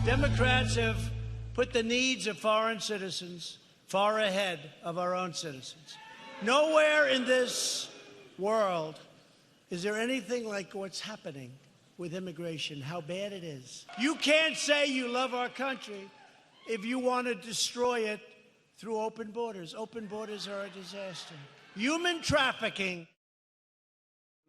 Democrats have put the needs of foreign citizens far ahead of our own citizens. Nowhere in this world is there anything like what's happening with immigration, how bad it is. You can't say you love our country if you want to destroy it through open borders. Open borders are a disaster. Human trafficking.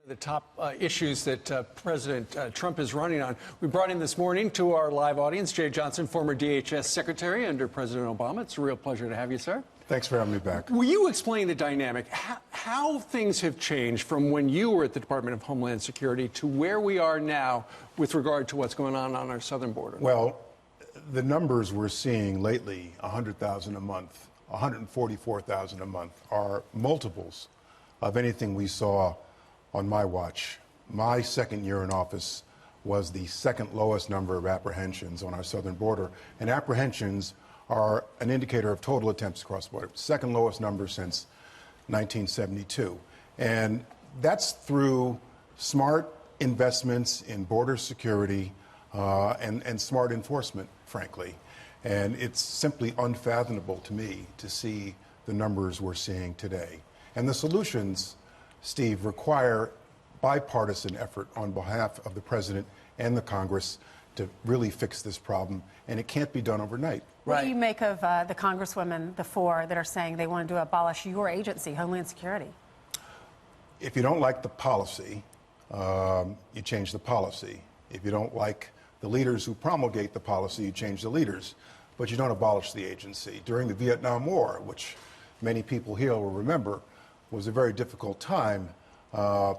The top issues that President Trump is running on. We brought in this morning to our live audience Jay Johnson, former DHS Secretary under President Obama. It's a real pleasure to have you, sir. Thanks for having me back. Will you explain the dynamic, how things have changed from when you were at the Department of Homeland Security to where we are now with regard to what's going on our southern border? Well, the numbers we're seeing lately, 100,000 a month, 144,000 a month, are multiples of anything we saw on my watch. My second year in office was the second lowest number of apprehensions on our southern border, and apprehensions are an indicator of total attempts across the border. Second lowest number since 1972. And that's through smart investments in border security and smart enforcement, frankly. And it's simply unfathomable to me to see the numbers we're seeing today. And the solutions, Steve, require bipartisan effort on behalf of the president and the Congress to really fix this problem, and it can't be done overnight. What do you make of the congresswomen, the four, that are saying they wanted to abolish your agency, Homeland Security? If you don't like the policy, you change the policy. If you don't like the leaders who promulgate the policy, you change the leaders. But you don't abolish the agency. During the Vietnam War, which many people here will remember, was a very difficult time.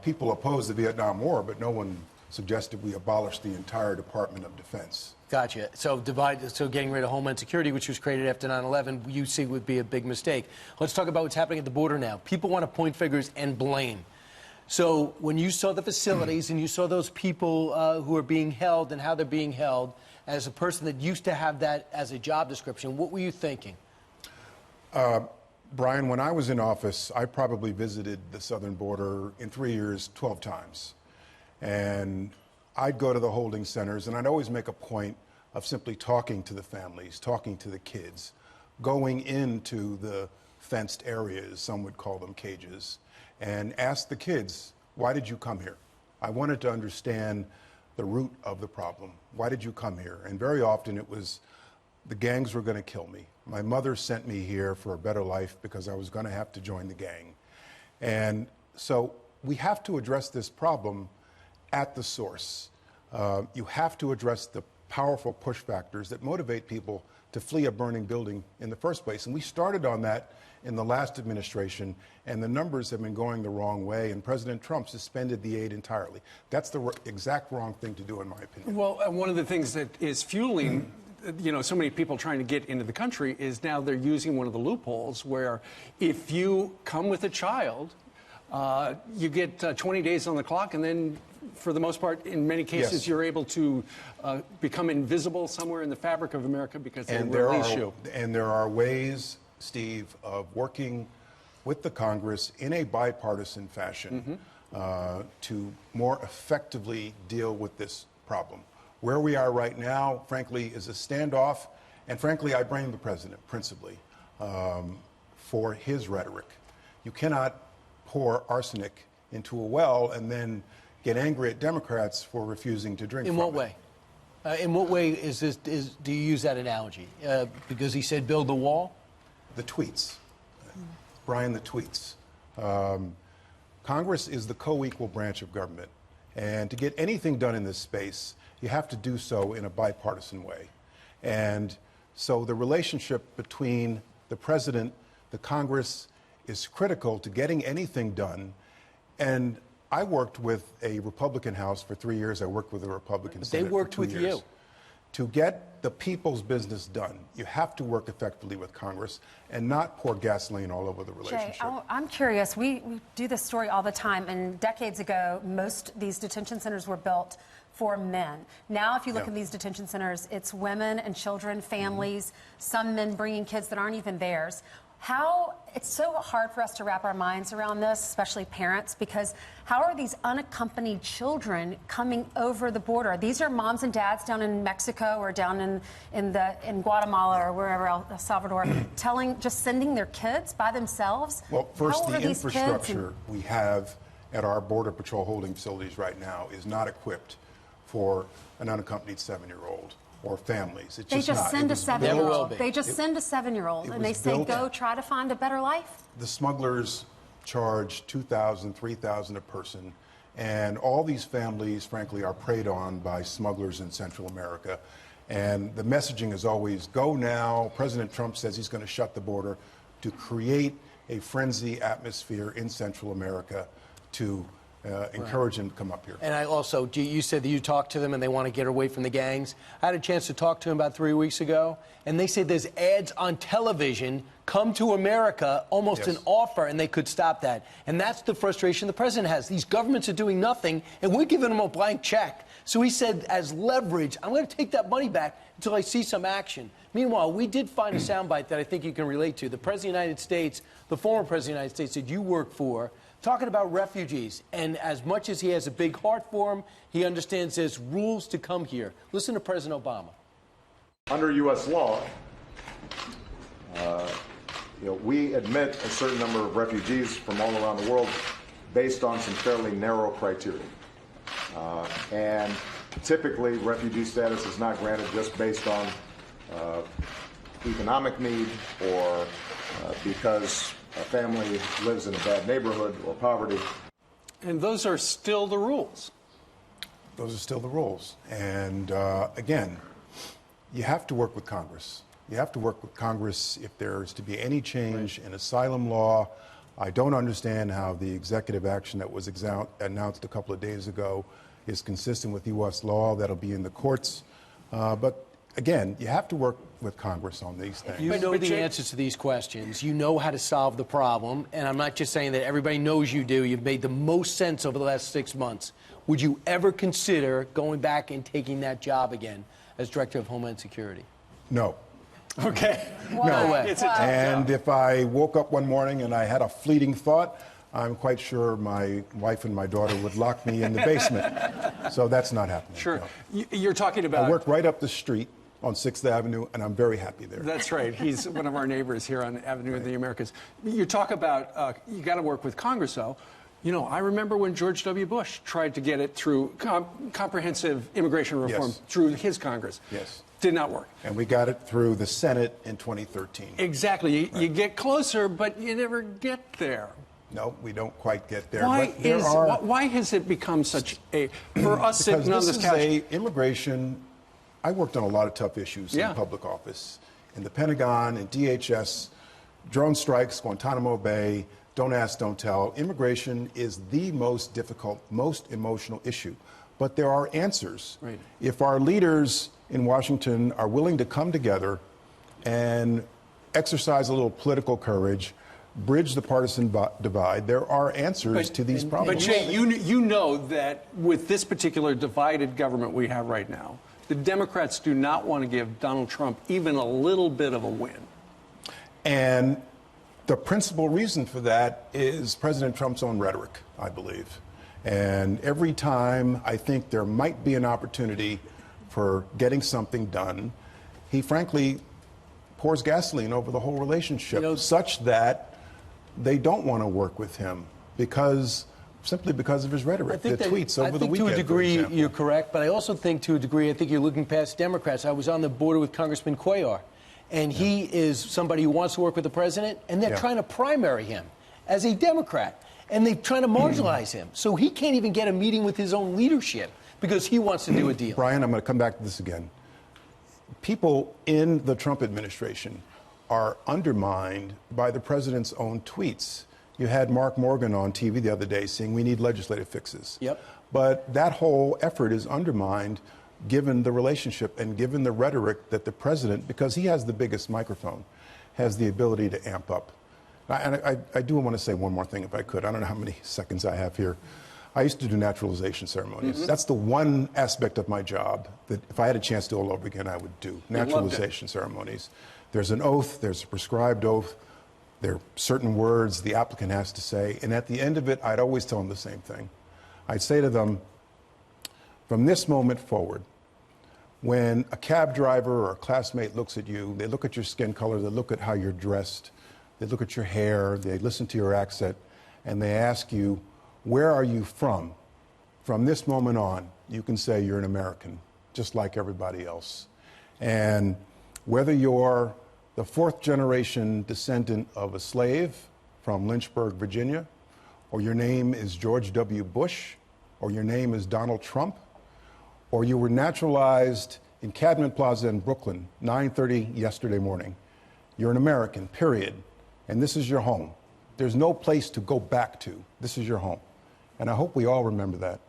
People opposed the Vietnam War, but no one suggested we abolish the entire Department of Defense. Gotcha. So getting rid of Homeland Security, which was created after 9/11, you see would be a big mistake. Let's talk about what's happening at the border now. People want to point fingers and blame. So when you saw the facilities and you saw those people who are being held and how they're being held, as a person that used to have that as a job description, what were you thinking? Brian, when I was in office, I probably visited the southern border in 3 years 12 times. And I'd go to the holding centers, and I'd always make a point of simply talking to the families, talking to the kids, going into the fenced areas, some would call them cages, and ask the kids, why did you come here? I wanted to understand the root of the problem. Why did you come here? And very often it was, the gangs were going to kill me. My mother sent me here for a better life because I was going to have to join the gang. And so we have to address this problem at the source. You have to address the powerful push factors that motivate people to flee a burning building in the first place. And we started on that in the last administration, and the numbers have been going the wrong way, and President Trump suspended the aid entirely. That's the exact wrong thing to do, in my opinion. Well, one of the things that is fueling so many people trying to get into the country is now they're using one of the loopholes where if you come with a child, you get 20 days on the clock, and then for the most part, in many cases, you're able to become invisible somewhere in the fabric of America because they release you. And there are ways, Steve, of working with the Congress in a bipartisan fashion to more effectively deal with this problem. Where we are right now, frankly, is a standoff, and frankly, I blame the president, principally, for his rhetoric. You cannot pour arsenic into a well and then get angry at Democrats for refusing to drink from it. In what way? In what way do you use that analogy? Because he said build the wall? The tweets. Brian, the tweets. Congress is the co-equal branch of government. And to get anything done in this space, you have to do so in a bipartisan way. And so the relationship between the president, the Congress, is critical to getting anything done. And I worked with a Republican House for 3 years. I worked with a Republican Senate They worked for 2 with years. you. To get the people's business done, you have to work effectively with Congress and not pour gasoline all over the relationship. Jay, I'm curious. We do this story all the time, and decades ago, most these detention centers were built for men. Now, if you look at these detention centers, it's women and children, families, some men bringing kids that aren't even theirs. It's so hard for us to wrap our minds around this, especially parents, because how are these unaccompanied children coming over the border? These are moms and dads down in Mexico or down in Guatemala or wherever else, El Salvador, just sending their kids by themselves. Well, first, How old the are these kids? infrastructure we have at our Border Patrol holding facilities right now is not equipped for an unaccompanied 7-year-old or families. It's They just not. send It a was 7-year-old. built- They just send a 7-year-old, and they was say, built- go try to find a better life. The smugglers charge $2,000, $3,000 a person, and all these families, frankly, are preyed on by smugglers in Central America. And the messaging is always, go now. President Trump says he's going to shut the border to create a frenzy atmosphere in Central America to encourage them to come up here. And I also, you said that you talked to them and they want to get away from the gangs. I had a chance to talk to them about 3 weeks ago, and they said there's ads on television, come to America, almost Yes. an offer, and they could stop that. And that's the frustration the president has. These governments are doing nothing, and we're giving them a blank check. So he said, as leverage, I'm going to take that money back until I see some action. Meanwhile, we did find a soundbite that I think you can relate to. The President of the United States, the former President of the United States that you work for, talking about refugees. And as much as he has a big heart for them, he understands there's rules to come here. Listen to President Obama. Under U.S. law, we admit a certain number of refugees from all around the world based on some fairly narrow criteria. And typically, refugee status is not granted just based on economic need or because a family lives in a bad neighborhood or poverty. And those are still the rules. Those are still the rules. And again, you have to work with Congress. You have to work with Congress if there's to be any change in asylum law. I don't understand how the executive action that was announced a couple of days ago is consistent with U.S. law. That'll be in the courts. But again, you have to work with Congress on these things. You know the answers to these questions. You know how to solve the problem. And I'm not just saying that everybody knows you do. You've made the most sense over the last 6 months. Would you ever consider going back and taking that job again as Director of Homeland Security? No. Okay. No way. It's a tough And job. if I woke up one morning and I had a fleeting thought, I'm quite sure my wife and my daughter would lock me in the basement. So that's not happening. Sure. No. You're talking about... I work right up the street on 6th Avenue, and I'm very happy there. That's right. He's one of our neighbors here on Avenue of the Americas. You talk about you got to work with Congress, though. You know, I remember when George W. Bush tried to get it through comprehensive immigration reform Yes. through his Congress. Yes. Did not work. And we got it through the Senate in 2013. Exactly. You get closer, but you never get there. No, we don't quite get there. Why but there are, why has it become such a for us because sitting on this couch? Immigration. I worked on a lot of tough issues Yeah. in public office, in the Pentagon, in DHS, drone strikes, Guantanamo Bay. Don't ask, don't tell. Immigration is the most difficult, most emotional issue. But there are answers. Right. If our leaders in Washington are willing to come together and exercise a little political courage, bridge the partisan divide, there are answers to these problems. But Jay, you know that with this particular divided government we have right now, the Democrats do not want to give Donald Trump even a little bit of a win. And the principal reason for that is President Trump's own rhetoric, I believe. And every time I think there might be an opportunity for getting something done, he frankly pours gasoline over the whole relationship, such that they don't want to work with him simply because of his rhetoric, the tweets over the weekend. To a degree, for example. you're correct, but I also think to a degree, I think you're looking past Democrats. I was on the border with Congressman Cuellar, and he is somebody who wants to work with the president, and they're trying to primary him as a Democrat, and they're trying to marginalize him. So he can't even get a meeting with his own leadership because he wants to do a deal. Brian, I'm going to come back to this again. People in the Trump administration are undermined by the president's own tweets. You had Mark Morgan on TV the other day saying we need legislative fixes. Yep. But that whole effort is undermined given the relationship and given the rhetoric that the president, because he has the biggest microphone, has the ability to amp up. And I do want to say one more thing, if I could. I don't know how many seconds I have here. I used to do naturalization ceremonies. That's the one aspect of my job that if I had a chance to do all over again, I would do. Naturalization ceremonies. There's an oath, there's a prescribed oath. There are certain words the applicant has to say, and at the end of it, I'd always tell them the same thing. I'd say to them, from this moment forward, when a cab driver or a classmate looks at you, they look at your skin color, they look at how you're dressed, they look at your hair, they listen to your accent, and they ask you, where are you from? From this moment on, you can say you're an American, just like everybody else. And whether you're the fourth generation descendant of a slave from Lynchburg, Virginia, or your name is George W. Bush, or your name is Donald Trump, or you were naturalized in Cadman Plaza in Brooklyn, 9:30 yesterday morning, you're an American, period. And this is your home. There's no place to go back to. This is your home. And I hope we all remember that.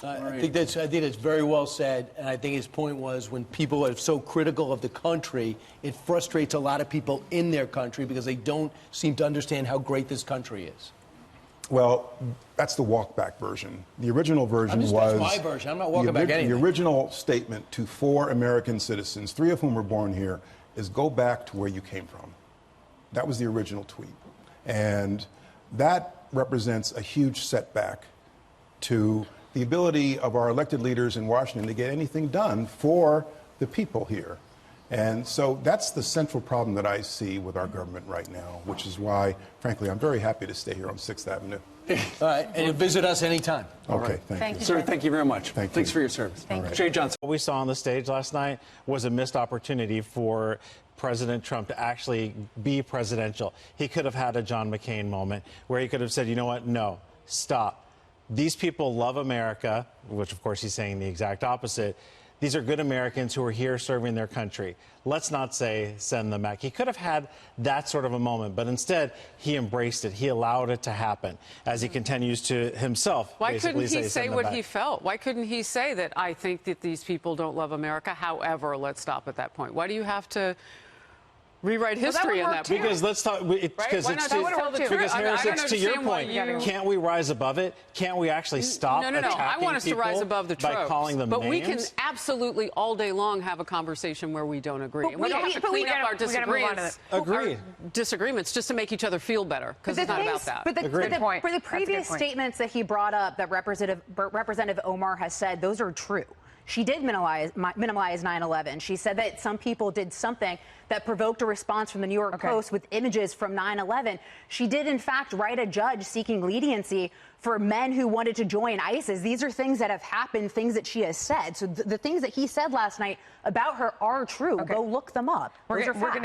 I think that's very well said, and I think his point was when people are so critical of the country, it frustrates a lot of people in their country because they don't seem to understand how great this country is. Well, that's the walk-back version. The original version was... That's my version. I'm not walking back anything. The original statement to 4 American citizens, 3 of whom were born here, is go back to where you came from. That was the original tweet. And that represents a huge setback to the ability of our elected leaders in Washington to get anything done for the people here. And so that's the central problem that I see with our government right now, which is why, frankly, I'm very happy to stay here on 6th Avenue. All right, and you visit us anytime. Okay, thank you. Sir, thank you very much. Thanks for your service. Thank you. Jay Johnson. What we saw on the stage last night was a missed opportunity for President Trump to actually be presidential. He could have had a John McCain moment where he could have said, you know what, no, stop. These people love America, which of course he's saying the exact opposite. These are good Americans who are here serving their country. Let's not say send them back. He could have had that sort of a moment, but instead he embraced it. He allowed it to happen as he continues to himself Why basically couldn't he say send them what back. he felt? Why couldn't he say that I think that these people don't love America? However, let's stop at that point. Why do you have to rewrite history on that point? Because let's talk. Because Why not just tell the truth? Because Harris, I don't it's to your understand why point. you- Can't we rise above it? Can't we actually stop No. attacking I want us to rise people above the tropes. by calling them but names? we can absolutely all day long have a conversation where we don't agree. And we don't have to clean up our disagreements just to make each other feel better, because it's not about that. But the previous statements that he brought up that Representative Omar has said, those are true. She did minimize 9/11. She said that some people did something that provoked a response from the New York Post with images from 9/11. She did, in fact, write a judge seeking leniency for men who wanted to join ISIS. These are things that have happened, things that she has said. So the things that he said last night about her are true. Go look them up. Those are facts.